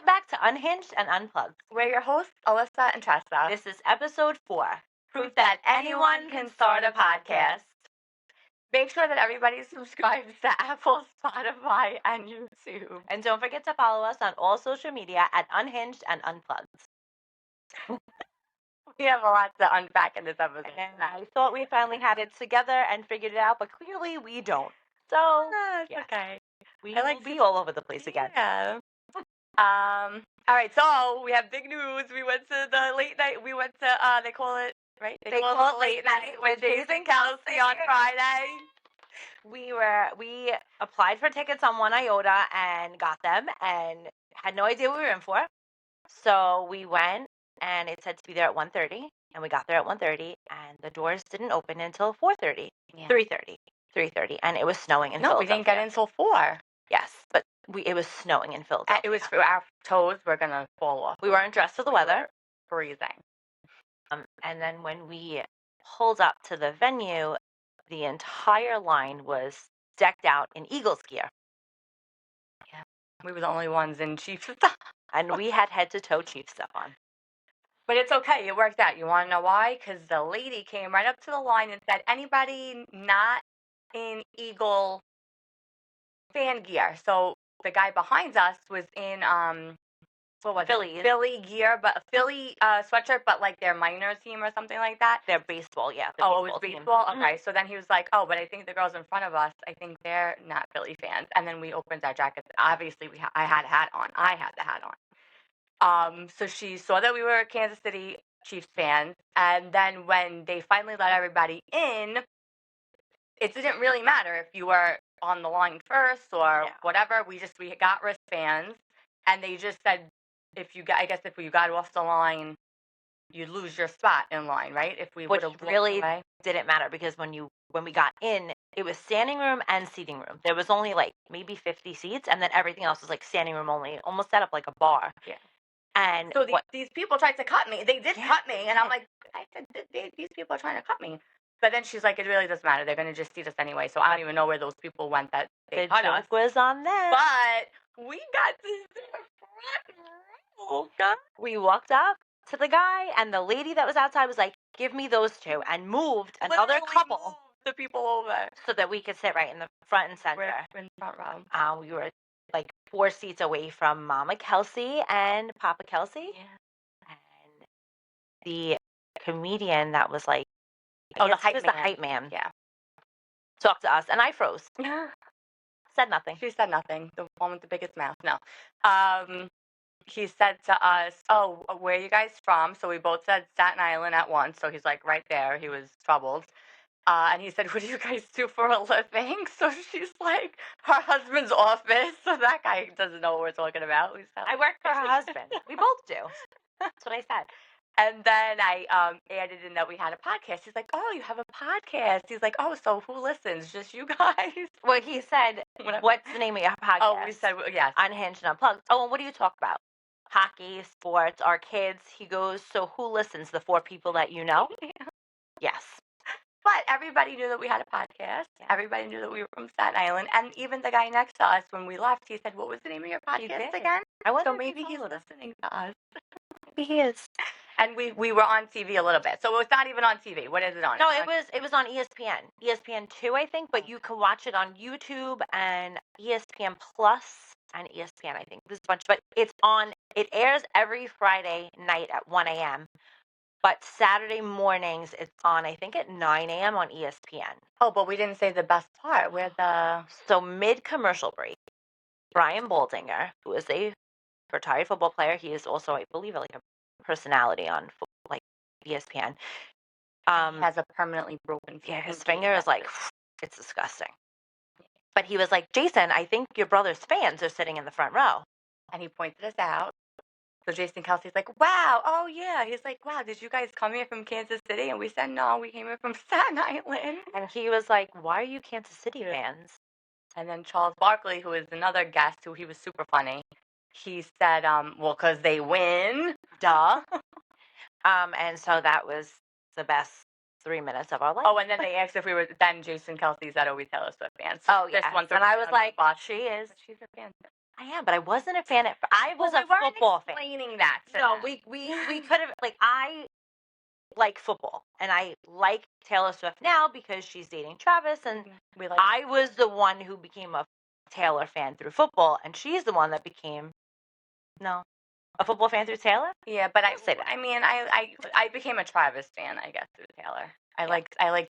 Welcome back to Unhinged and Unplugged. We're your hosts, Alyssa and Tressa. This is episode 4. Proof that anyone can start a podcast. Make sure that everybody subscribes to Apple, Spotify, and YouTube. And don't forget to follow us on all social media at Unhinged and Unplugged. We have a lot to unpack in this episode. And I thought we finally had it together and figured it out, but clearly we don't. So, it's okay. We will be all over the place again. Yeah. All right, so we have big news. We went to the late night. We went to, they call it, right? They call it late night with Jason Kelsey on Friday. We applied for tickets on One Iota and got them and had no idea what we were in for. So we went and it said to be there at 1:30 and we got there at 1:30 and the doors didn't open until 4:30. Yeah. 3:30 and it was snowing in Philadelphia. No, we didn't get in until 4. Yes, but it was snowing in Philadelphia. It was our toes were going to fall off. We weren't dressed for the weather. Freezing. And then when we pulled up to the venue, the entire line was decked out in Eagles gear. Yeah. We were the only ones in Chiefs stuff. And we had head-to-toe Chiefs stuff on. But it's okay. It worked out. You want to know why? Because the lady came right up to the line and said, anybody not in Eagle fan gear? So the guy behind us was in what was Philly. Philly gear, but a Philly sweatshirt, but like their minor team or something like that. Their baseball, yeah. It was baseball? Okay, so then he was like, oh, but I think the girls in front of us, I think they're not Philly fans. And then we opened our jackets. Obviously, I had a hat on. I had the hat on. So she saw that we were Kansas City Chiefs fans, and then when they finally let everybody in, it didn't really matter if you were on the line first or whatever. We got wristbands, and they just said if you got off the line, you'd lose your spot in line, right? If we would have really didn't matter because when we got in, it was standing room and seating room. There was only like maybe 50 seats, and then everything else was like standing room only, almost set up like a bar. Yeah. And so these people tried to cut me. They did cut me, and I'm like, I said, these people are trying to cut me. But then she's like, it really doesn't matter. They're going to just seat us anyway. So I don't even know where those people went that they cut us. The joke was on them. But we got to the front row. We walked up to the guy, and the lady that was outside was like, give me those two, and moved another couple. Moved the people over. So that we could sit right in the front and center. We're in the front row. We were like 4 seats away from Mama Kelsey and Papa Kelsey. Yeah. And the comedian that was like, the hype man. Yeah. Talked to us, and I froze. Said nothing. She said nothing. The one with the biggest mouth. No. He said to us, oh, where are you guys from? So we both said Staten Island at once. So he's like right there. He was troubled. And he said, what do you guys do for a living? So she's like, her husband's office. So that guy doesn't know what we're talking about. I work for her husband. We both do. That's what I said. And then I added in that we had a podcast. He's like, oh, you have a podcast. He's like, oh, so who listens? Just you guys? Well, he said, what's the name of your podcast? Oh, we said, yes. Unhinged and Unplugged. Oh, and what do you talk about? Hockey, sports, our kids. He goes, so who listens? The 4 people that you know? Yeah. Yes. But everybody knew that we had a podcast. Yeah. Everybody knew that we were from Staten Island. And even the guy next to us, when we left, he said, what was the name of your podcast again? So maybe he's listening to us. Maybe he is. And we were on TV a little bit. So it's not even on TV. What is it on? No, it was on ESPN. ESPN2, I think, but you can watch it on YouTube and ESPN Plus and ESPN, I think. There's a bunch, but it airs every Friday night at 1 a.m. But Saturday mornings, it's on, I think, at 9 a.m. on ESPN. Oh, but we didn't say the best part. So mid-commercial break, Brian Baldinger, who is a retired football player, he is also, I believe, like a personality on like ESPN. He has a permanently broken finger. Yeah, his finger is like, it's disgusting. But he was like, Jason, I think your brother's fans are sitting in the front row. And he pointed us out. So Jason Kelsey's like, wow, oh yeah. He's like, wow, did you guys come here from Kansas City? And we said, no, we came here from Staten Island. And he was like, why are you Kansas City fans? And then Charles Barkley, who is another guest, who he was super funny, he said, well, because they win. Duh. And so that was the best 3 minutes of our life. Oh, and then they asked if we were, then Jason Kelsey said, oh, we Taylor Swift fans. Oh, yeah. And I was like, she is. She's a fan. I am, but I wasn't a fan I was Well, a we weren't football fan. explaining that to No, them. we could have, like, I like football, and I like Taylor Swift now because she's dating Travis, and we like I was the one who became a Taylor fan through football, and she's the one that became a football fan through Taylor. Yeah, but Don't say that. I mean, I became a Travis fan, I guess, through Taylor. I like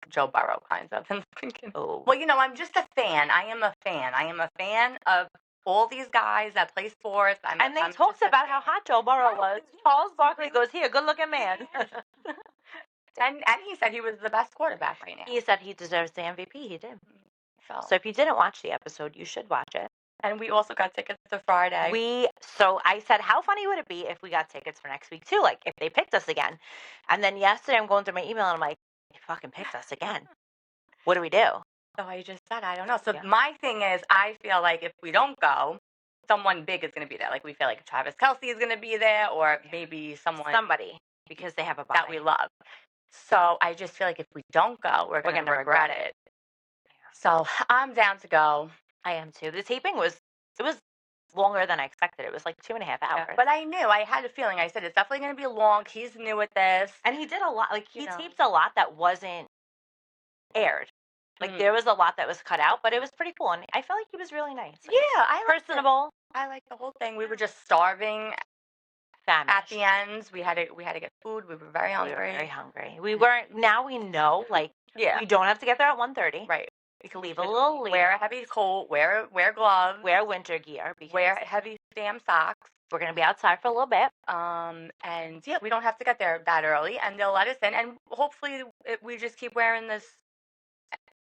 Joe Burrow kinds of. And thinking, Oh, well, I'm just a fan. I am a fan. I am a fan of all these guys that play sports. and they I'm talked just a about how fan. hot Joe Burrow was. Charles Barkley goes, "Here, good-looking man." And he said he was the best quarterback right now. He said he deserves the MVP. He did. So So if you didn't watch the episode, you should watch it. and we also got tickets to Friday. So I said, how funny would it be if we got tickets for next week too? Like if they picked us again. And then yesterday I'm going through my email and I'm like, they fucking picked us again. What do we do? So I just said, I don't know. So Yeah. my thing is, I feel like if we don't go, someone big is going to be there. Like we feel like Travis Kelce is going to be there, or maybe somebody because they have a buy. that we love. So I just feel like if we don't go, we're going to regret it. So I'm down to go. I am too. The taping was longer than I expected. It was like 2.5 hours. Yeah, but I knew. I had a feeling. I said it's definitely going to be long. He's new at this, and he did a lot. Like he taped a lot that wasn't aired. Like there was a lot that was cut out, but it was pretty cool, and I felt like he was really nice. Like, yeah, personable. I like the whole thing. We were just starving. Famished. At the end, we had to get food. We were very hungry. We weren't. Now we know. Like we don't have to get there at 1:30. Right. We can leave a little later. Wear a heavy coat. Wear gloves. Wear winter gear. Wear heavy damn socks. We're gonna be outside for a little bit. And yeah, we don't have to get there that early, and they'll let us in. And hopefully, we just keep wearing this.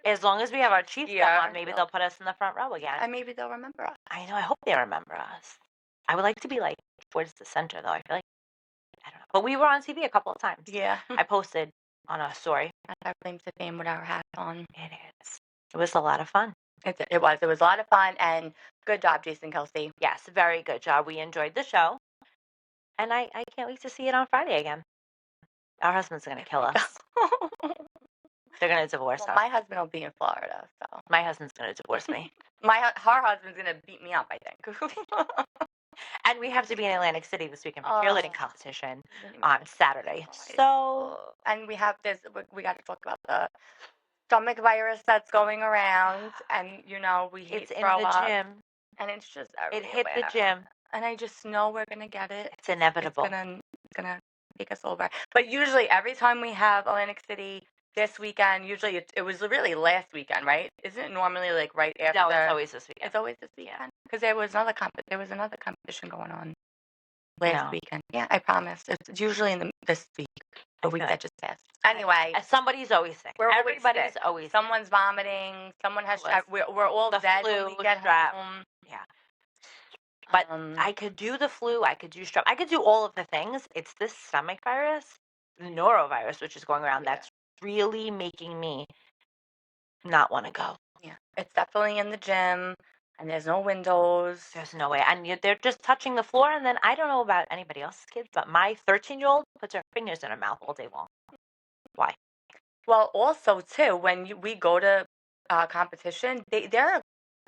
As long as we have our Chiefs stuff on, maybe they'll put us in the front row again. And maybe they'll remember us. I know. I hope they remember us. I would like to be like towards the center, though. I feel like I don't know. But we were on TV a couple of times. Yeah. I posted on a story. Our claim to fame with our hat on. It is. It was a lot of fun. It was a lot of fun, and good job, Jason Kelce. Yes, very good job. We enjoyed the show, and I can't wait to see it on Friday again. Our husband's gonna kill us. They're gonna divorce us. My husband will be in Florida, so my husband's gonna divorce me. Her husband's gonna beat me up, I think. And we have to be in Atlantic City this weekend for cheerleading competition on Saturday. So, and we have this. We got to talk about the stomach virus that's going around, and we hate it's in throw the up, gym, and it's just it hit the gym, and I just know we're gonna get it. It's inevitable. It's gonna take us over. But usually, every time we have Atlantic City this weekend, usually it was really last weekend, right? Isn't it normally like right after? No, it's always this weekend. It's always this weekend because there was another competition going on last weekend. Yeah, I promise. It's usually in this week. The week that just passed. Anyway, somebody's always sick. Everybody's always sick. Someone's vomiting. Someone has. We're all dead when we get home. Yeah. But I could do the flu. I could do strep. I could do all of the things. It's this stomach virus, the norovirus, which is going around. That's really making me not want to go. Yeah, it's definitely in the gym, and there's no windows. There's no way. And they're just touching the floor, and then I don't know about anybody else's kids, but my 13-year-old puts her fingers in her mouth all day long. Why? Well, also, too, when we go to competition, there are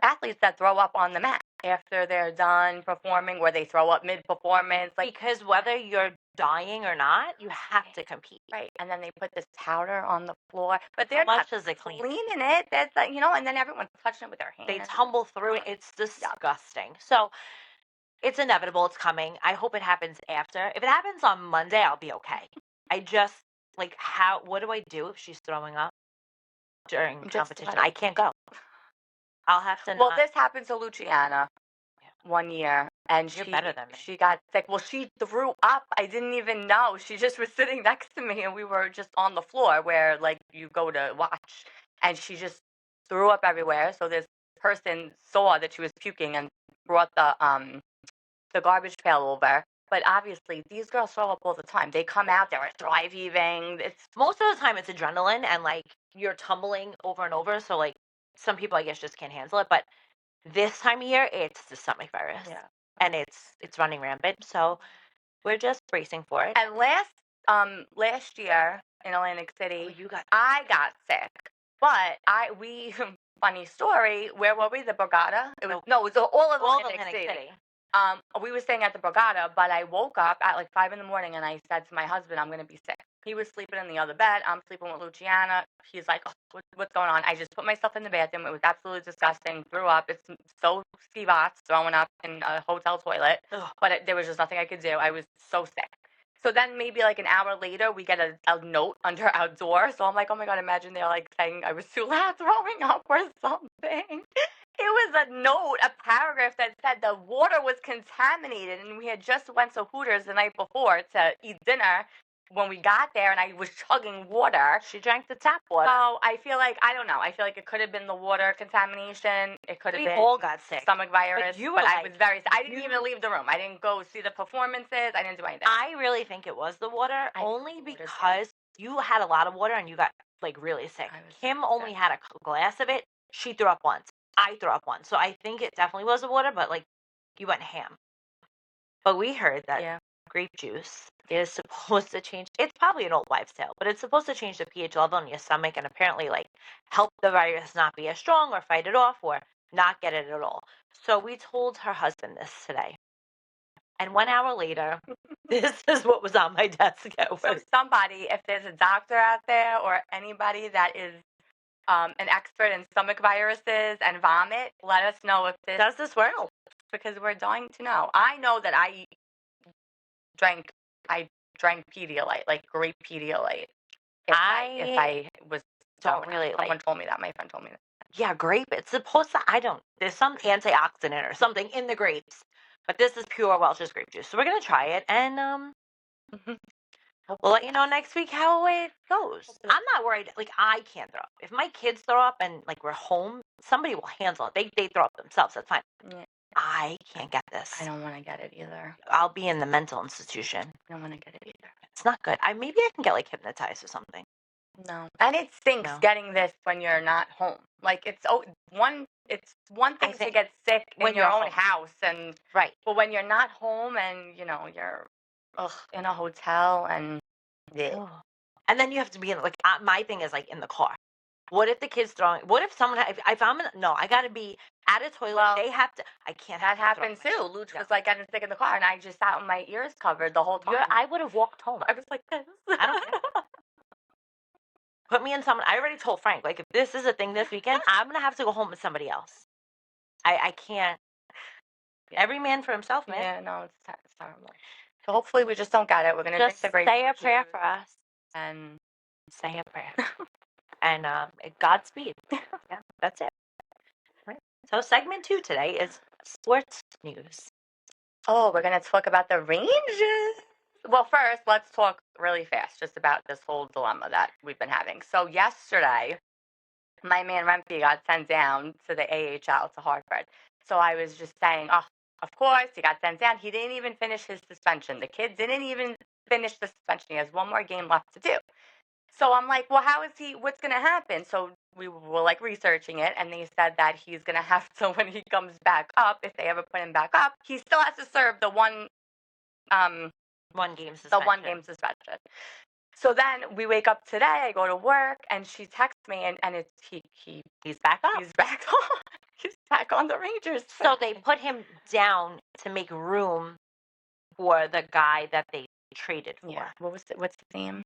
athletes that throw up on the mat after they're done performing, or they throw up mid-performance. Because whether you're dying or not, you have to compete. Right. And then they put this powder on the floor. But they're not cleaning it. That's and then everyone's touching it with their hands. They tumble through it. It's disgusting. So it's inevitable. It's coming. I hope it happens after. If it happens on Monday, I'll be okay. I just, what do I do if she's throwing up during competition? I can't go. I'll have to Well, this happened to Luciana one year, and You're better than me. She got sick. Well, she threw up. I didn't even know. She just was sitting next to me, and we were just on the floor where, you go to watch, and she just threw up everywhere. So this person saw that she was puking and brought the garbage pail over. But obviously, these girls throw up all the time. They come out, they're dry heaving. Most of the time, it's adrenaline, and, you're tumbling over and over, so, some people, I guess, just can't handle it, but this time of year, it's the stomach virus. Yeah. And it's running rampant, so we're just bracing for it. And last year in Atlantic City, I got sick. But funny story, where were we? The Borgata? It was all of Atlantic City. We were staying at the Borgata, but I woke up at like 5 a.m. and I said to my husband, I'm going to be sick. He was sleeping in the other bed. I'm sleeping with Luciana. He's like, oh, what's going on? I just put myself in the bathroom. It was absolutely disgusting. Threw up. It's so Steve Otts throwing up in a hotel toilet. Ugh. But there was just nothing I could do. I was so sick. So then maybe like an hour later, we get a note under our door. So I'm like, oh my God, imagine they're like saying I was too loud throwing up or something. It was a note, a paragraph that said the water was contaminated, and we had just went to Hooters the night before to eat dinner when we got there, and I was chugging water. She drank the tap water. So I feel like, I don't know, I feel like it could have been the water contamination. It could have been. We all got sick. Stomach virus. But I was very sick. I didn't you- even leave the room. I didn't go see the performances. I didn't do anything. I really think it was the water, only because you had a lot of water and you got like really sick. Kim only had a glass of it. She threw up once. I threw up once. So I think it definitely was the water, but like you went ham. But we heard that grape juice is supposed to change. It's probably an old wives' tale, but it's supposed to change the pH level in your stomach and apparently like help the virus not be as strong or fight it off or not get it at all. So we told her husband this today. And 1 hour later, this is what was on my desk. So somebody, if there's a doctor out there or anybody that is an expert in stomach viruses and vomit, let us know if this does this work, because we're dying to know. I know that I drank Pedialyte, like grape Pedialyte. If I was don't really like. Someone told me that. My friend told me that. Yeah, grape. It's supposed to. There's some antioxidant or something in the grapes, but this is pure Welch's grape juice. So we're gonna try it, and we'll let you know next week how it goes. I'm not worried. Like I can't throw up. If my kids throw up and like we're home, somebody will handle it. They throw up themselves. That's fine. Yeah. I can't get this. I don't want to get it either. I'll be in the mental institution. I don't want to get it either. It's not good. Maybe I can get like hypnotized or something. No. And it stinks getting this when you're not home. Like it's one thing to get sick in your own house and but when you're not home and you're in a hotel and and then you have to be in like my thing is like in the car. What if the kid's throwing? What if someone? If I'm I got to be at a toilet. Well, they have to. I can't. That happened too. Luch was like getting sick in the car, and I just sat with my ears covered the whole time. I would have walked home. I was like this. I don't care. Put me in someone. I already told Frank, like, if this is a thing this weekend, I'm going to have to go home with somebody else. I can't. Every man for himself, man. Yeah, no, it's terrible. So hopefully we just don't get it. We're going to just say a prayer for us. And say a prayer. And Godspeed. Yeah, that's it. Right. So segment 2 today is sports news. Oh, we're going to talk about the Rangers. Well, first, let's talk really fast just about this whole dilemma that we've been having. So yesterday, my man Rempe got sent down to the AHL to Hartford. So I was just saying, oh, of course, he got sent down. He didn't even finish his suspension. The kid didn't even finish the suspension. He has one more game left to do. So I'm like, well, what's going to happen? So we were like researching it, and they said that he's going to have to, when he comes back up, if they ever put him back up, he still has to serve the one game suspension. So then we wake up today, I go to work, and she texts me, and it's he's back up. He's back on. He's back on the Rangers. So they put him down to make room for the guy that they traded for. Yeah. What's his name?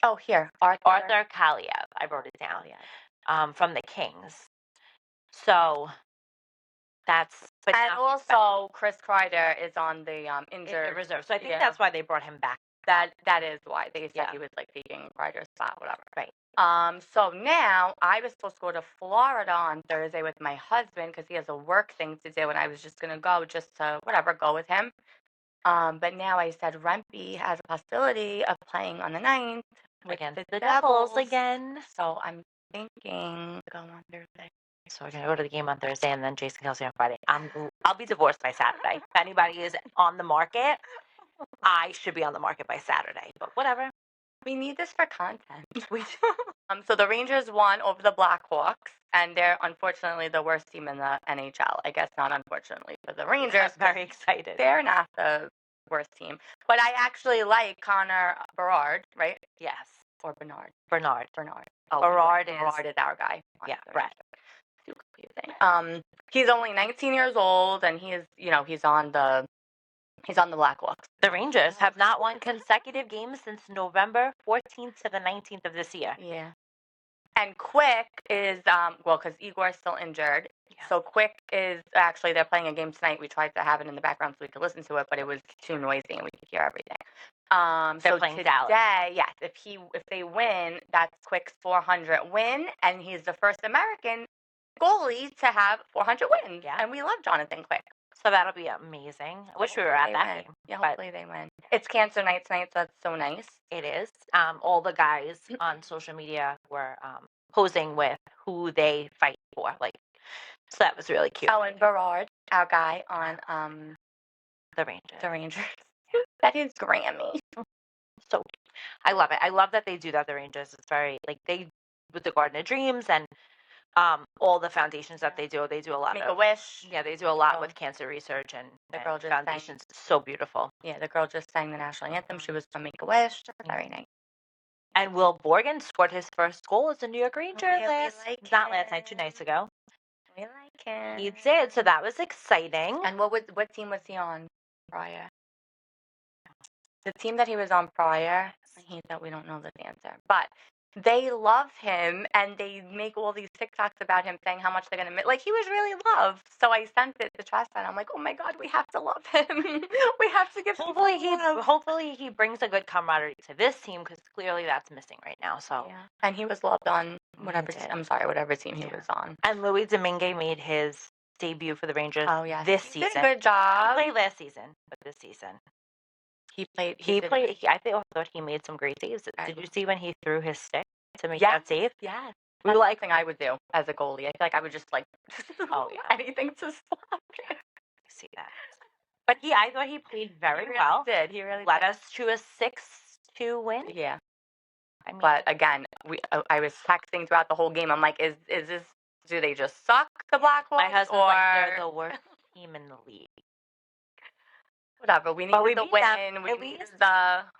Oh, here. Arthur Kaliev. I wrote it down. Yeah. From the Kings. So that's. But and also, Chris Kreider is on the injured reserve. So I think that's why they brought him back. That is why they said he was like taking Kreider's spot, whatever. Right. So now I was supposed to go to Florida on Thursday with my husband because he has a work thing to do, and I was just gonna go just to go with him. But now I said Rempe has a possibility of playing on the 9th against the Devils again. So I'm thinking to go on Thursday. So we're going to go to the game on Thursday and then Jason Kelsey on Friday. I'll be divorced by Saturday. If anybody is on the market, I should be on the market by Saturday. But whatever. We need this for content. So the Rangers won over the Blackhawks, and they're unfortunately the worst team in the NHL. I guess not unfortunately for the Rangers. I'm very excited. They're not the worst team. But I actually like Connor Berard, right? Yes. or Bernard? Bernard. Oh, Berard Berard is our guy. Yeah, Brett. Too confusing. He's only 19 years old, and he's on the Blackhawks. The Rangers have not won consecutive games since November 14th to the 19th of this year. Yeah. And Quick is because Igor's still injured. Yeah. So Quick is actually, they're playing a game tonight. We tried to have it in the background so we could listen to it, but it was too noisy and we could hear everything. They're playing today, Dallas. yes, if they win, that's Quick's 400 win, and he's the first American goalie to have 400 wins. Yeah. And we love Jonathan Quick. So that'll be amazing. I wish we were at that game. Yeah, hopefully they win. It's Cancer Night tonight, so that's so nice. It is. All the guys on social media were posing with who they fight for. So that was really cute. Oh, and Berard, our guy on The Rangers. The Rangers. That is Grammy. So I love it. I love that they do that. The Rangers. It's very they with the Garden of Dreams and all the foundations that they do a lot Make of. a Wish. Yeah, they do a lot with cancer research and The girl just foundations. So beautiful. Yeah, the girl just sang the national anthem. She was from Make a Wish. Very nice. And Will Borgen scored his first goal as a New York Ranger not last night, 2 nights ago. We like him. He did, so that was exciting. And what team was he on prior? The team that he was on prior, I hate that we don't know the answer, but they love him and they make all these TikToks about him saying how much they're going to miss. He was really loved. So I sent it to Tressa and I'm like, oh my God, we have to love him. We have to give him love. Hopefully he brings a good camaraderie to this team because clearly that's missing right now. So yeah. And he was loved on whatever team he was on. And Louis Domingue made his debut for the Rangers this season. He did a good job. He played last season, but this season. He played. I thought he made some great saves. Did you see when he threw his stick to make that save? Yes. We were something I would do as a goalie. I feel like I would just anything to stop it. See that. But I thought he played very well. Did he really led us to a 6-2 win? Yeah. I mean, but again, I was texting throughout the whole game. I'm like, is this? Do they just suck, the Blackhawks? My husband's like, they're the worst team in the league. Whatever. We needed the win.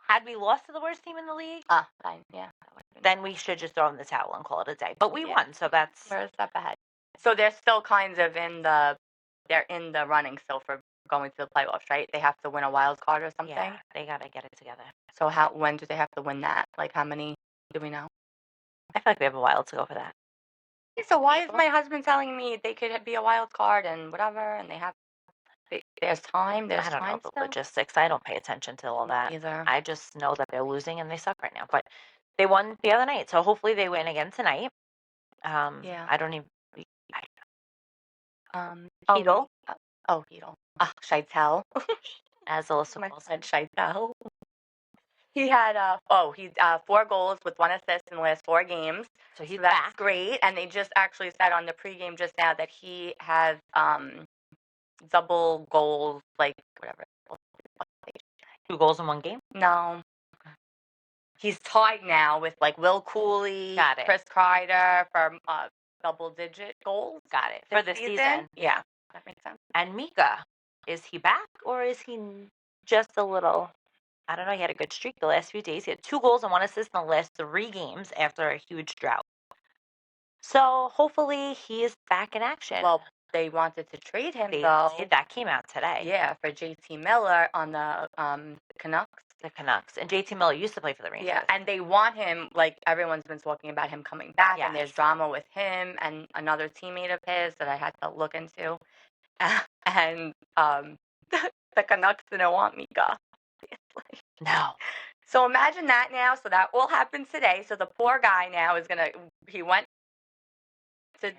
Had we lost to the worst team in the league, fine, yeah. Then we should just throw in the towel and call it a day. But we won, so that's we're a step ahead. So they're still kind of they're in the running still for going to the playoffs, right? They have to win a wild card or something. Yeah, they gotta get it together. So when do they have to win that? How many do we know? I feel like we have a while to go for that. So why is my husband telling me they could be a wild card and whatever, and there's time? I don't know the logistics. I don't pay attention to all that either. I just know that they're losing and they suck right now. But they won the other night, so hopefully they win again tonight. I don't even. Heedle. Heedle. Scheitel. As Alyssa said, Scheitel. He had 4 goals with 1 assist in the last 4 games. So he's that's back. Great. And they just actually said on the pregame just now that he has double goals, whatever. 2 goals in 1 game? No. He's tied now with Will Cooley, Chris Kreider for double-digit goals. Got it. For the season. Yeah. That makes sense. And Mika, is he back or is he just a little? I don't know. He had a good streak the last few days. He had 2 goals and 1 assist in the last 3 games after a huge drought. So hopefully he is back in action. Well, they wanted to trade him, though. That came out today. Yeah, for JT Miller on the Canucks. The Canucks. And JT Miller used to play for the Rangers. Yeah, and they want him, everyone's been talking about him coming back, and there's drama with him and another teammate of his that I had to look into. And the Canucks didn't want Mika. No. So imagine that now. So that all happened today. So the poor guy now he went to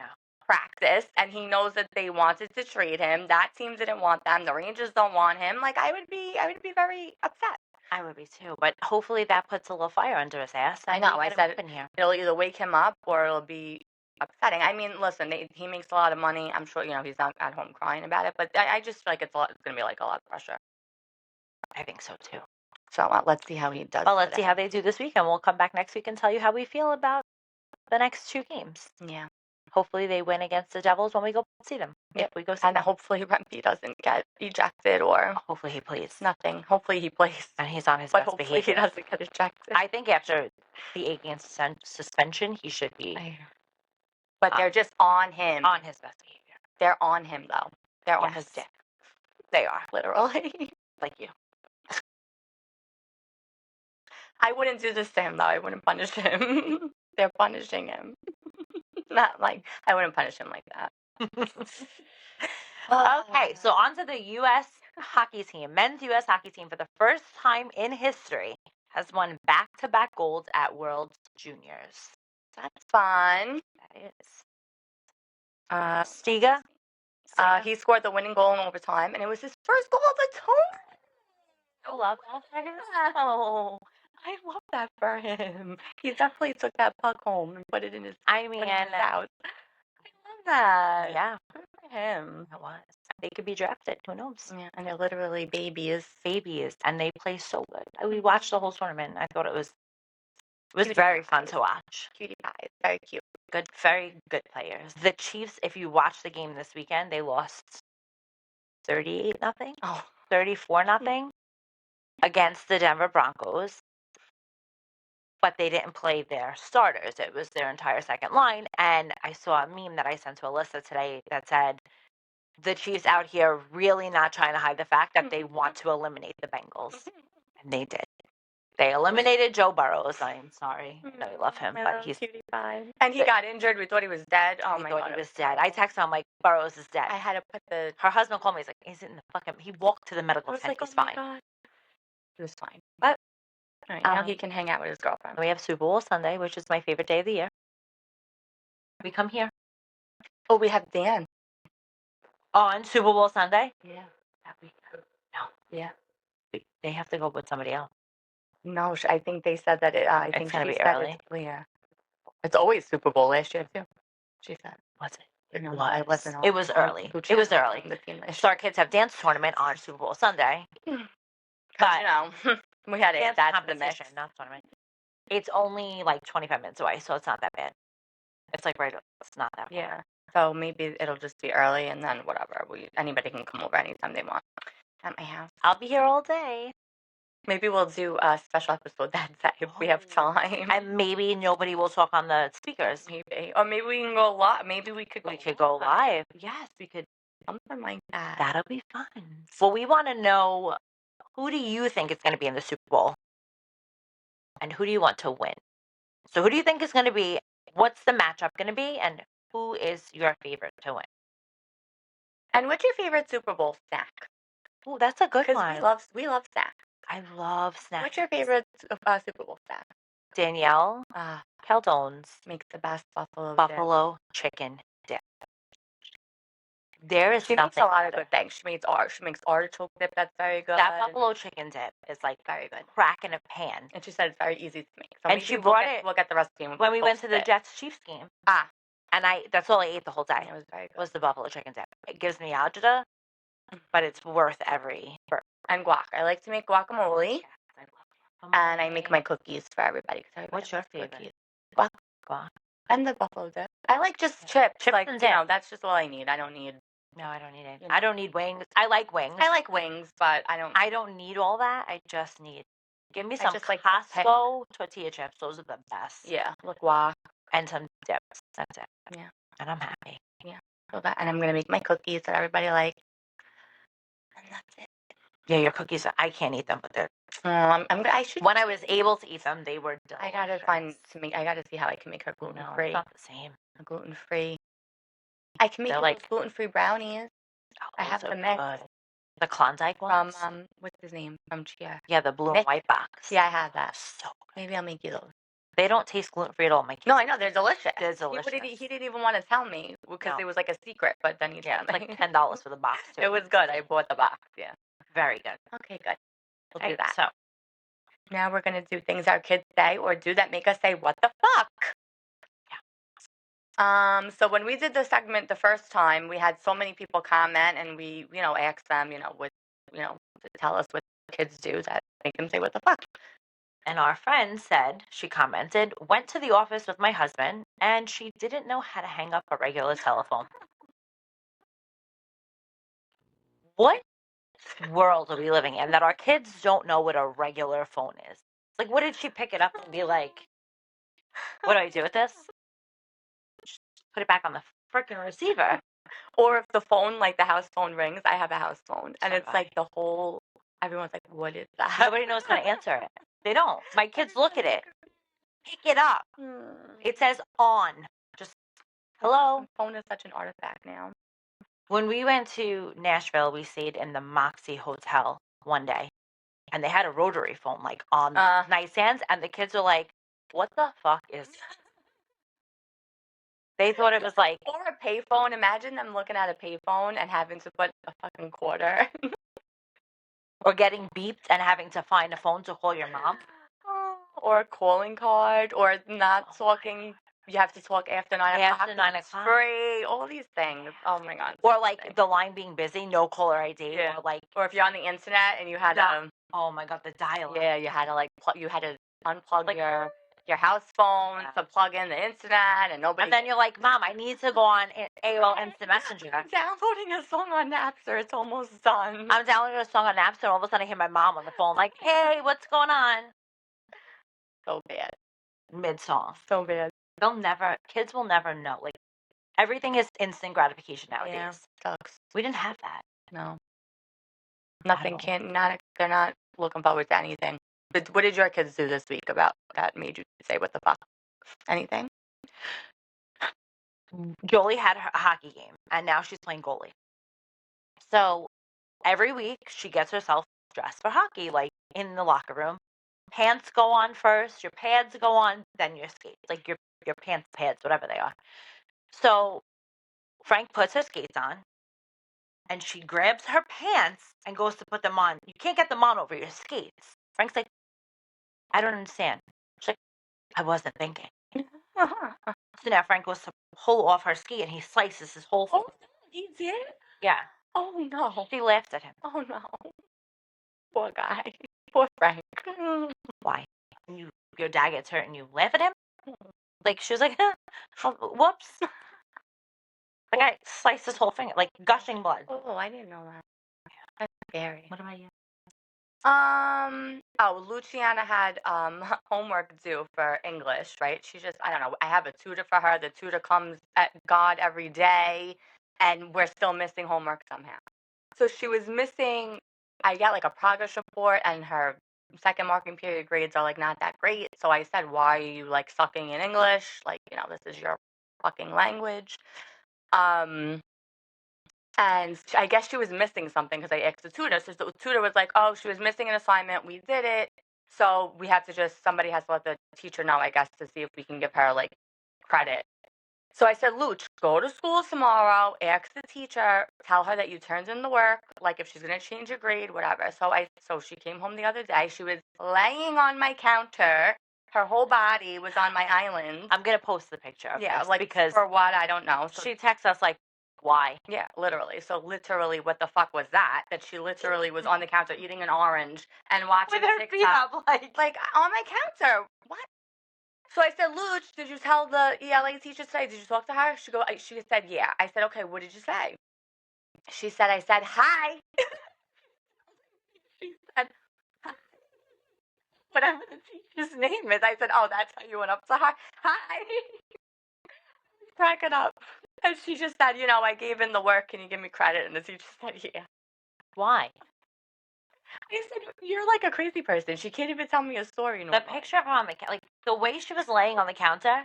practice, and he knows that they wanted to trade him. That team didn't want them. The Rangers don't want him. I would be very upset. I would be too. But hopefully that puts a little fire under his ass. I know. I said it'll either wake him up or it'll be upsetting. I mean, listen, he makes a lot of money. I'm sure he's not at home crying about it. But I just feel like it's going to be a lot of pressure. I think so too. So let's see how he does. Well, let's see how they do this week, and we'll come back next week and tell you how we feel about the next 2 games. Yeah. hopefully they win against the Devils when we go see them. Yep. If we go see And them. hopefully Rempe doesn't get ejected or Hopefully he plays. nothing. Hopefully he plays. And he's on his But best hopefully he behavior. doesn't get ejected. I think after the 8-game suspension, he should be But they're just on him. on his best behavior. They're on him, though. They're on his Yes. dick. They are. Literally. Like you. I wouldn't do this to him, though. I wouldn't punish him. They're punishing him. Not like, I wouldn't punish him like that. Okay, so on to the U.S. hockey team. Men's U.S. hockey team, for the first time in history, has won back-to-back golds at World Juniors. That's fun. That is. Stiga? Stiga? He scored the winning goal in overtime, and it was his first goal of the tournament. I love that. Oh, I love that for him. He definitely took that puck home and put it in his house. I love that. Yeah. Good for him. It was. They could be drafted. Who knows? Yeah, and they're literally babies. And they play so good. We watched the whole tournament. I thought it was Cutie very fun pies. to watch. Cutie pies. Very cute. Good, very good players. The Chiefs, if you watch the game this weekend, they lost 38-0. Oh. 34-0 against the Denver Broncos. But they didn't play their starters. It was their entire second line. And I saw a meme that I sent to Alyssa today that said, the Chiefs out here really not trying to hide the fact that they want to eliminate the Bengals. And they did. They eliminated Joe Burrows. I'm sorry. I know you love him, but he's cutie pie. And he got injured. We thought he was dead. Oh my god. We thought he was dead. I texted him, I'm like, Burrows is dead. I had to put the. Her husband called me. He's like, he's in the fucking. He walked to the medical tent. He's fine. God. He was fine. But all right, now he can hang out with his girlfriend. We have Super Bowl Sunday, which is my favorite day of the year. We come here. Oh, we have Dan. On Super Bowl Sunday? Yeah. That week. No. Yeah. They have to go with somebody else. No, I think they said that I think it's gonna she be said early. Yeah. It's always Super Bowl last year too. She said. Was it? No, I wasn't. It was early. It was early. So our kids have dance tournament on Super Bowl Sunday. But you know, we had dance that's competition, not tournament. It's only like 25 minutes away, so it's not that bad. It's like it's not that far. Yeah. So maybe it'll just be early, and then whatever. Anybody can come over anytime they want at my house. I'll be here all day. Maybe we'll do a special episode that day if we have time. And maybe nobody will talk on the speakers. Maybe. Or maybe we can go live. Maybe we could go live. Yes, we could. Something like that. That'll be fun. Well, we want to know, who do you think is going to be in the Super Bowl? And who do you want to win? So who do you think is going to be, what's the matchup going to be? And who is your favorite to win? And what's your favorite Super Bowl snack? Oh, that's a good one. We love snacks. I love snacks. What's your favorite Super Bowl snack? Danielle Caldone's makes the best buffalo chicken dip. There is she makes a lot of good things. She makes artichoke dip that's very good. That buffalo chicken dip is like very good. Crack in a pan. And she said it's very easy to make. So and she brought it. We'll get the recipe when we went to the Jets Chiefs game. And that's all I ate the whole day. It was very good. Was the buffalo chicken dip. It gives me agita, but it's worth every burp. And guac. I like to make guacamole. Yes, I love guacamole. And I make my cookies for everybody. What's your favorite? Cookies. Guac. And the buffalo dip. I like just chips. Chips like, and dip. That's just all I need. I don't need. No, I don't need it. I don't need wings. I like wings. I like wings, but I don't need all that. I just need. Give me some just like Costco tortilla chips. Those are the best. Yeah. Look, guac. And some dips. That's it. Yeah. And I'm happy. Yeah. So and I'm gonna make my cookies that everybody likes. And that's it. Yeah, your cookies. I can't eat them, but they're. I should. When I was able to eat them, they were delicious. I gotta see how I can make her gluten free. It's not the same. Gluten free. I can make like gluten-free brownies. I have the mix. Good. The Klondike ones? From, what's his name? From Chia. Yeah, the blue and white box. Yeah, I have that. So good. Maybe I'll make you those. They don't taste gluten-free at all. My kids. No, I know. They're delicious. They're delicious. He didn't even want to tell me because it was like a secret, but then he told me. Like $10 for the box, too. It was good. I bought the box, yeah. Very good. Okay, good. We'll do that. So, now we're going to do things our kids say or do that make us say, what the fuck? So when we did the segment the first time, we had so many people comment, and we, asked them, to tell us what kids do that make them say what the fuck. And our friend said, she commented, went to the office with my husband, and she didn't know how to hang up a regular telephone. What world are we living in that our kids don't know what a regular phone is? Like, what did she pick it up and be like, what do I do with this? Just put it back on the freaking receiver. Or if the phone, like the house phone rings, I have a house phone, and it's like everyone's like, what is that? Nobody knows how to answer it. They don't. My kids look at it. Pick it up. It says on. Just, hello. Phone is such an artifact now. When we went to Nashville, we stayed in the Moxie Hotel one day, and they had a rotary phone like on the nightstands, and the kids were like, "What the fuck is?" They thought it was like, or a payphone. Imagine them looking at a payphone and having to put a fucking quarter. or getting beeped and having to find a phone to call your mom, or a calling card, or not talking. You have to talk after 9 o'clock. After 9 o'clock. Free. All these things. Oh my god. Or like the line being busy, no caller ID, Yeah. or like, or if you're on the internet and you had to. Oh my god, the dial-up. Yeah, you had to you had to unplug your house phone to plug in the internet, and nobody. And then you're like, Mom, I need to go on AOL Instant Messenger. I'm downloading a song on Napster. It's almost done. I'm downloading a song on Napster, and all of a sudden I hear my mom on the phone, like, hey, what's going on? So bad. Mid-song. So bad. Kids will never know. Like, everything is instant gratification nowadays. Yeah, sucks. We didn't have that. No. They're not looking forward to anything. But what did your kids do this week about that made you say, what the fuck? Anything? Jolie had a hockey game, and now she's playing goalie. So every week she gets herself dressed for hockey, like in the locker room. Pants go on first, your pads go on, then your skates, like your pants, pads, whatever they are. So Frank puts her skates on, and she grabs her pants and goes to put them on. You can't get them on over your skates. Frank's like, I don't understand. She's like, I wasn't thinking. So now Frank goes to pull off her ski, and he slices his whole foot. Oh, he did? Yeah. Oh, no. She laughed at him. Oh, no. Poor guy. Poor Frank. Why? Your dad gets hurt and you laugh at him? Like, she was like, oh, whoops. Like, I sliced his whole finger, like, gushing blood. Oh, I didn't know that. That's scary. What about you? Luciana had homework due for English, right? She just, I don't know, I have a tutor for her. The tutor comes at God every day, and we're still missing homework somehow. So she was missing, I got like a progress report, and her second marking period grades are like not that great. So I said, why are you like sucking in English? Like, this is your fucking language. And I guess she was missing something because I asked the tutor. So the tutor was like, oh, she was missing an assignment. We did it. So we have to somebody has to let the teacher know, I guess, to see if we can give her like credit. So I said, Luch, go to school tomorrow, ask the teacher, tell her that you turned in the work, like if she's going to change your grade, whatever. So she came home the other day. She was laying on my counter. Her whole body was on my island. I'm going to post the picture of this like, because for what? I don't know. So she texts us like, why? Yeah, literally. So literally, what the fuck was that? That she literally was on the counter eating an orange and watching with her TikTok. Feet up, like on my counter. What? So I said, Luch, did you tell the ELA teacher today? Did you talk to her? She said, yeah. I said, okay, what did you say? She said, I said, hi. She said, hi. Whatever the teacher's name is. I said, oh, that's how you went up to her? Hi. Crack it up. And she just said, I gave in the work. Can you give me credit? And the teacher said, yeah. Why? I said, you're like a crazy person. She can't even tell me a story. The picture of her on the like the way she was laying on the counter.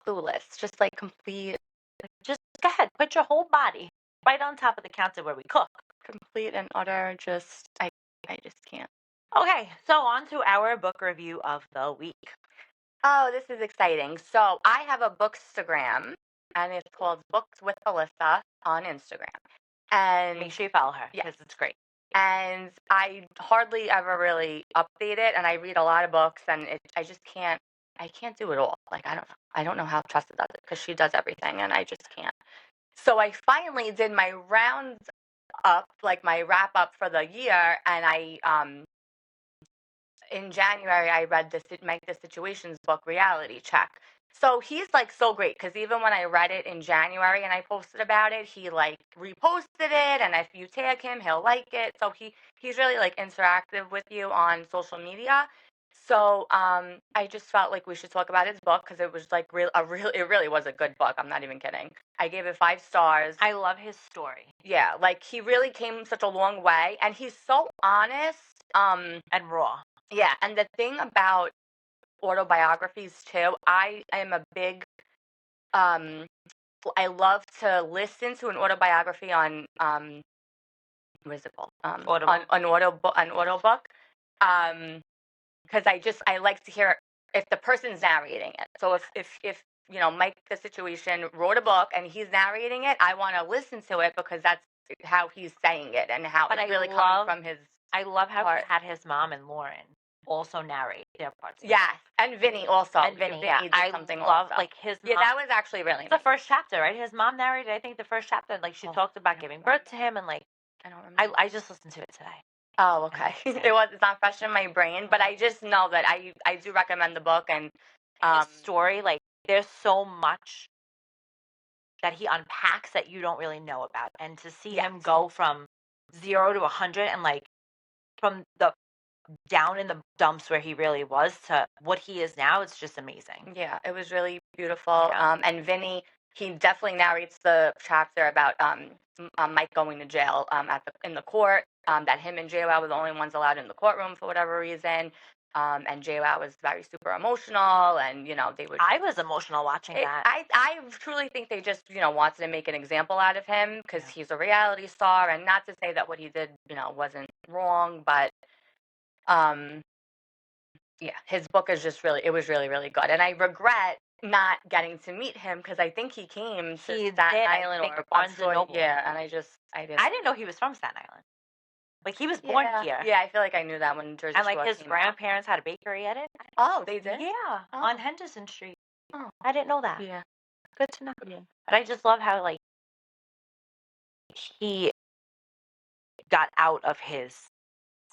Clueless. Just like complete. Just go ahead. Put your whole body right on top of the counter where we cook. Complete and utter. Just, I just can't. Okay, so on to our book review of the week. Oh, this is exciting. So I have a Bookstagram, and it's called Books with Alyssa on Instagram. And make sure you follow her because it's great. And I hardly ever really update it, and I read a lot of books, and I just can't. I can't do it all. Like I don't know how Tressa does it because she does everything, and I just can't. So I finally did my rounds up, like my wrap up for the year, and in January, I read the Make the Situations book, Reality Check. So he's like so great because even when I read it in January and I posted about it, he like reposted it, and if you tag him, he'll like it. So he's really like interactive with you on social media. So I just felt like we should talk about his book because it was like it really was a good book. I'm not even kidding. I gave it 5 stars. I love his story. Yeah, like he really came such a long way, and he's so honest. And raw. Yeah, and the thing about autobiographies too, I am a big I love to listen to an autobiography on what is it called? Audible. An audiobook. Because I like to hear if the person's narrating it. So if Mike the Situation wrote a book and he's narrating it, I want to listen to it because that's how he's saying it and how But it's I really love- coming from his I love how heart. he had his mom and Lauren also narrate their parts. Yes, and Vinny also. And Vinny, yeah. did I something love also. like his Yeah, mom. that was actually really The nice. first chapter, right? His mom narrated, I think, the first chapter. Like she talked about giving birth to him, and like I don't remember. I just listened to it today. Oh, okay. It's not fresh in my brain, but I just know that I do recommend the book, and His story, like there's so much that he unpacks that you don't really know about, and to see him go from 0 to 100 and like from the down in the dumps where he really was to what he is now, it's just amazing. Yeah, it was really beautiful. Yeah. And Vinny, he definitely narrates the chapter about Mike going to jail in the court. That him and JWoww were the only ones allowed in the courtroom for whatever reason. And JWoww was very super emotional, and they would. I was emotional watching that. I truly think they just wanted to make an example out of him because he's a reality star, and not to say that what he did wasn't wrong, but yeah, his book is just it was really, really good. And I regret not getting to meet him because I think he came to Staten Island or Barnes and Noble. Yeah, and I didn't know he was from Staten Island. Like he was born here. Yeah, I feel like I knew that when Jersey Shore and like his came grandparents had a bakery at it. Oh, they did? Yeah, Oh. on Henderson Street. Oh. I didn't know that. Yeah. Good to know. Yeah. But I just love how like he got out of his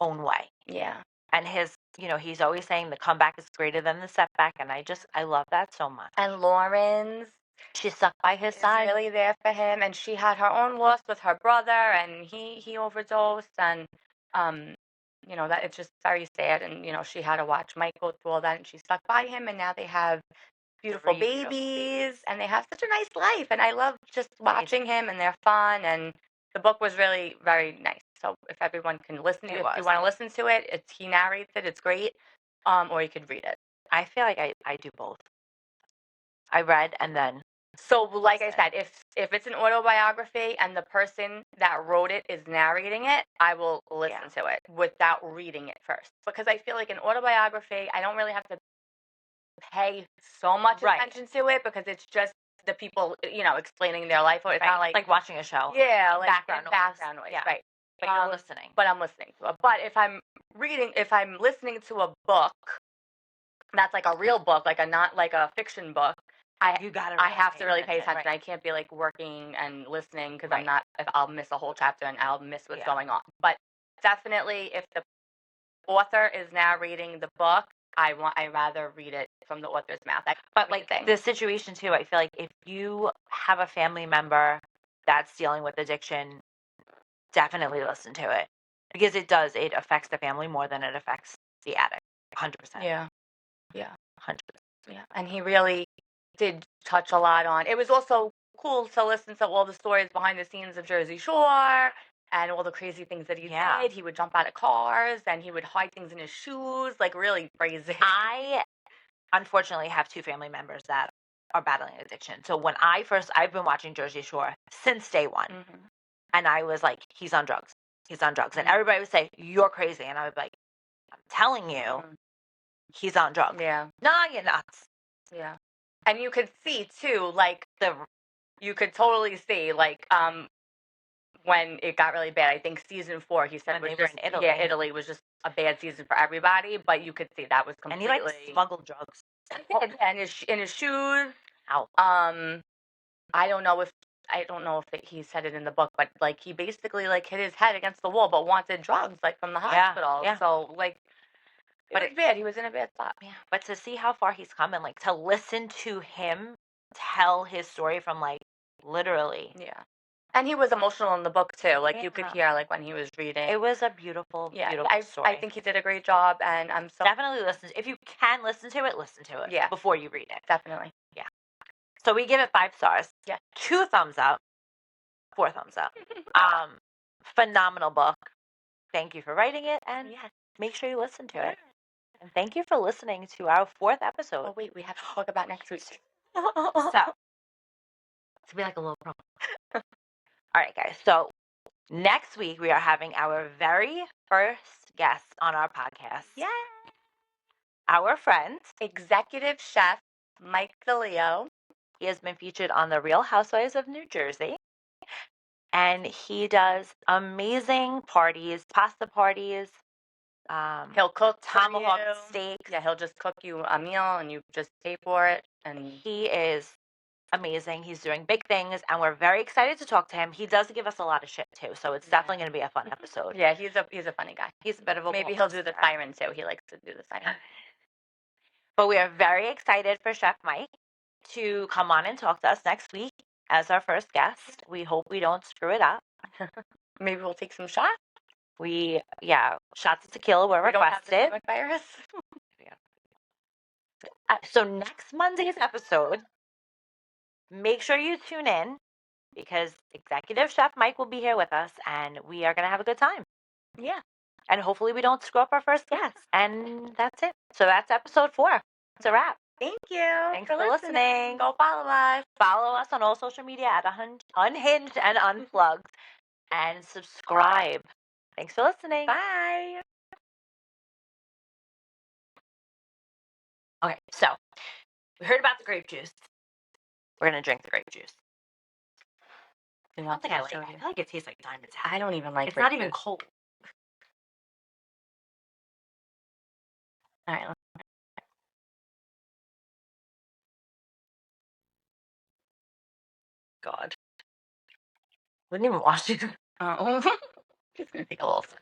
own way. Yeah. And he's always saying the comeback is greater than the setback, and I love that so much. And Lauren's, she stuck by his side, really there for him, and she had her own loss with her brother, and he overdosed, and that it's just very sad, and she had to watch Mike go through all that, and she stuck by him, and now they have beautiful babies, and they have such a nice life, and I love just watching him, and they're fun, and the book was really very nice. So if everyone can listen to it, if you want to listen to it, he narrates it, it's great, or you could read it. I feel like I do both. I read and then. So like I said, if it's an autobiography and the person that wrote it is narrating it, I will listen to it without reading it first. Because I feel like an autobiography, I don't really have to pay so much attention to it because it's just the people, explaining their life. It's not like watching a show. Yeah, like background noise. Yeah. Right. But you're listening. But I'm listening to it. But if I'm listening to a book that's like a real book, like not like a fiction book, I have to really pay attention. Right. I can't be like working and listening because I'll miss a whole chapter and I'll miss what's going on. But definitely, if the author is narrating the book, I rather read it from the author's mouth. But like the situation too, I feel like if you have a family member that's dealing with addiction, definitely listen to it because it affects the family more than it affects the addict. 100%. Yeah. 100%. Yeah, and he really did touch a lot on. It was also cool to listen to all the stories behind the scenes of Jersey Shore and all the crazy things that he did. He would jump out of cars and he would hide things in his shoes, like really crazy. I unfortunately have 2 family members that are battling addiction. So when I've been watching Jersey Shore since day one, and I was like, he's on drugs, and everybody would say, you're crazy, and I would be like, I'm telling you, he's on drugs. Yeah. No, you're nuts. Yeah. And you could see too, like you could totally see, like when it got really bad. I think season 4, he said, when they were in Italy. Yeah, Italy was just a bad season for everybody. But you could see that was completely. And he like smuggled drugs. And in his shoes. Ow. I don't know if he said it in the book, but like he basically like hit his head against the wall, but wanted drugs like from the hospital. Yeah. So like It was bad. He was in a bad spot. Yeah, but to see how far he's come and like to listen to him tell his story from like literally. Yeah. And he was emotional in the book too. Like you could Yeah. hear like when he was reading. It was a beautiful, Yeah, beautiful story. I think he did a great job, and I'm so Definitely listen. If you can listen to it, listen to it. Yeah. Before you read it. definitely. So we give it 5 stars. Yeah. 2 thumbs up. 4 thumbs up. Phenomenal book. Thank you for writing it, and Yeah. make sure you listen to it. And thank you for listening to our 4th episode. Oh wait, we have to talk about next week. So, to be like a little promo. All right, guys. So next week we are having our very first guest on our podcast. Yeah. Our friend, Executive Chef Mike DeLeo. he has been featured on The Real Housewives of New Jersey. And he does amazing parties, pasta parties. He'll cook tomahawk for you. steaks. Yeah, he'll just cook you a meal and you just pay for it. And He is amazing. He's doing big things, and we're very excited to talk to him. He does give us a lot of shit too, so it's definitely going to be a fun episode. yeah, he's a funny guy. He's a bit of a Maybe ball he'll do the buster. siren too. He likes to do the siren. But we are very excited for Chef Mike to come on and talk to us next week as our first guest. We hope we don't screw it up. Maybe we'll take some shots. Shots of tequila were We don't have the requested. stomach virus. So next Monday's episode, make sure you tune in because Executive Chef Mike will be here with us, and we are going to have a good time. Yeah. And hopefully we don't screw up our first guest. And that's it. So that's episode 4. It's a wrap. Thank you. Thanks for listening. Go follow us. Follow us on all social media at Unhinged and Unplugged. And subscribe. Thanks for listening. Bye. Okay, so we heard about the grape juice. We're going to drink the grape juice. I don't think I like it. I feel like it tastes like Diamond Tap. I don't even like It's grape not even juice. cold. All right. God. We didn't even wash it. Oh. Just going to take a little sip.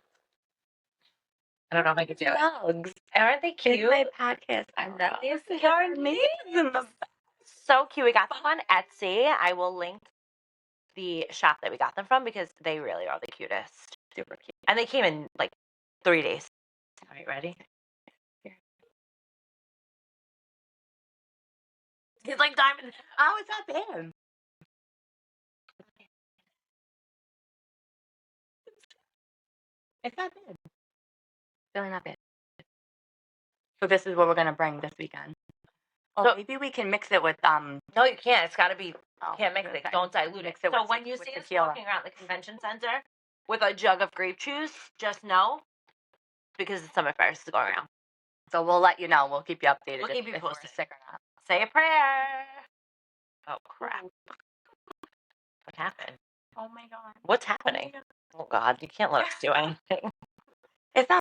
I don't know if I could do it. Dogs. Aren't they cute? It's my podcast. I know. They are amazing. So cute. We got them on Etsy. I will link the shop that we got them from because they really are the cutest. Super cute. And they came in like 3 days. All right, ready? He's like Diamond. Oh, it's not bad. It's not bad. Really not bad. So this is what we're gonna bring this weekend. Oh, So- maybe we can mix it with No, you can't. It's got to be. Oh, Can't mix it. okay. Don't dilute it. Mix it So with when you with see us tequila. walking around the convention center with a jug of grape juice, just know it's because the summer fairs is going around. So we'll let you know. We'll keep you updated. We'll keep you if we're posted. sick or not. Say a prayer. Oh crap! What happened? Oh my god. What's happening? Oh God! You can't let us do anything. It's not